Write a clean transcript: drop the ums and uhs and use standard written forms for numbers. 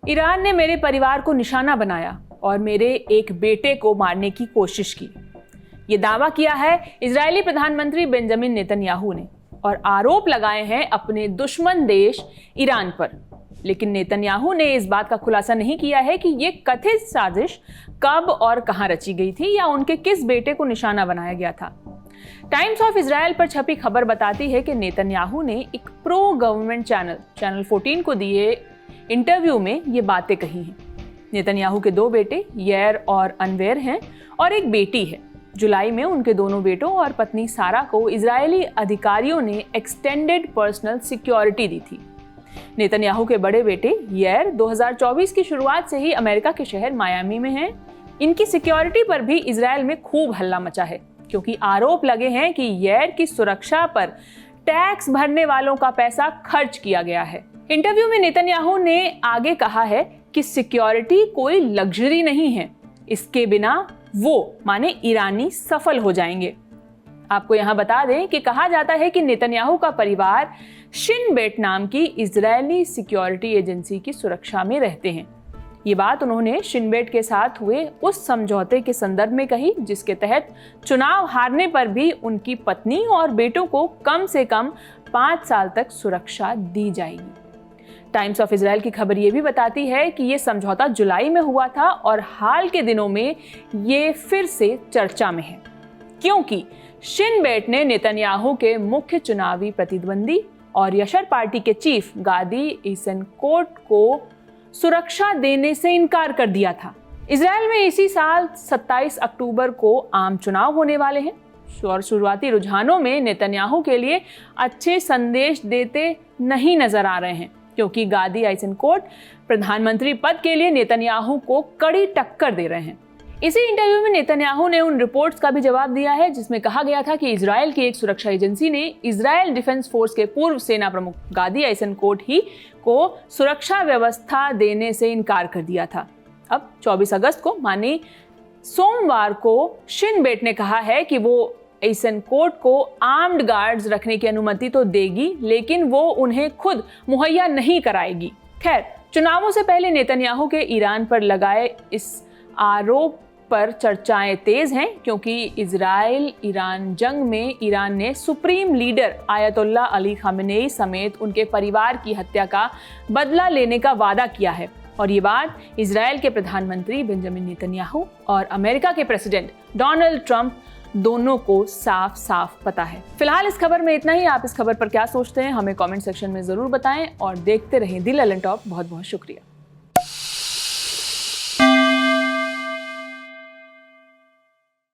Iran ने मेरे परिवार को निशाना बनाया और मेरे एक बेटे को मारने की कोशिश की। ये दावा किया है इजरायली प्रधानमंत्री बेंजामिन नेतन्याहू ने और आरोप लगाए हैं अपने दुश्मन देश ईरान पर। लेकिन नेतन्याहू ने इस बात का खुलासा नहीं किया है कि ये कथित साजिश कब और कहां रची गई थी या उनके किस बेटे को निशाना बनाया गया था। टाइम्स ऑफ इजराइल पर छपी खबर बताती है कि नेतन्याहू ने एक प्रो गवर्नमेंट चैनल 14 को दिए इंटरव्यू में ये बातें कही हैं। नेतन्याहू के 2 बेटे यार और अनवेर हैं और एक बेटी है। जुलाई में उनके दोनों बेटों और पत्नी सारा को इजरायली अधिकारियों ने एक्सटेंडेड पर्सनल सिक्योरिटी दी थी। नेतन्याहू के बड़े बेटे यार 2024 की शुरुआत से ही अमेरिका के शहर मायामी में हैं। इनकी सिक्योरिटी पर भी इजराइल में खूब हल्ला मचा है क्योंकि आरोप लगे हैं कि यार की सुरक्षा पर टैक्स भरने वालों का पैसा खर्च किया गया है। इंटरव्यू में नेतन्याहू ने आगे कहा है कि सिक्योरिटी कोई लग्जरी नहीं है, इसके बिना वो माने ईरानी सफल हो जाएंगे। आपको यहां बता दें कि कहा जाता है कि नेतन्याहू का परिवार शिन बेट नाम की इजरायली सिक्योरिटी एजेंसी की सुरक्षा में रहते हैं। ये बात उन्होंने शिन बेट के साथ हुए उस समझौते के संदर्भ में कही जिसके तहत चुनाव हारने पर भी उनकी पत्नी और बेटों को कम से कम 5 साल तक सुरक्षा दी जाएगी। टाइम्स ऑफ इजराइल की खबर ये भी बताती है कि ये समझौता जुलाई में हुआ था और हाल के दिनों में ये फिर से चर्चा में है क्योंकि शिन बेट ने नेतन्याहू के मुख्य चुनावी प्रतिद्वंदी और यशर पार्टी के चीफ गादी ऐसेनकोट को सुरक्षा देने से इनकार कर दिया था। इजराइल में इसी साल 27 अक्टूबर को आम चुनाव होने वाले हैं और शुरुआती रुझानों में नेतन्याहू के लिए अच्छे संदेश देते नहीं नजर आ रहे हैं क्योंकि गादी ऐसेनकोट प्रधानमंत्री पद के लिए नेतन्याहू को कड़ी टक्कर दे रहे हैं। इसी इंटरव्यू में नेतन्याहू ने उन रिपोर्ट्स का भी जवाब दिया है जिसमें कहा गया था कि इजराइल की एक सुरक्षा एजेंसी ने इजराइल डिफेंस फोर्स के पूर्व सेना प्रमुख गादी ऐसेनकोट ही को सुरक्षा व्यवस्था देने से इनकार कर दिया था। अब 24 अगस्त को माने सोमवार को शिन बेट ने कहा है कि वो ऐसेनकोट को आर्म्ड गार्ड्स रखने की अनुमति तो देगी लेकिन वो उन्हें खुद मुहैया नहीं कराएगी। खैर, चुनावों से पहले नेतन्याहू के ईरान पर लगाए इस आरोप पर चर्चाएं तेज हैं क्योंकि इजराइल ईरान जंग में ईरान ने supreme leader ayatollah Ali Khamenei समेत उनके परिवार की हत्या का बदला लेने का वादा किया है और ये बात इजराइल के प्रधानमंत्री बेंजामिन नेतन्याहू और अमेरिका के प्रेसिडेंट डोनाल्ड ट्रंप दोनों को साफ साफ पता है। फिलहाल इस खबर में इतना ही। आप इस खबर पर क्या सोचते हैं हमें कमेंट सेक्शन में जरूर बताएं और देखते रहें दी ललन टॉप। बहुत बहुत शुक्रिया।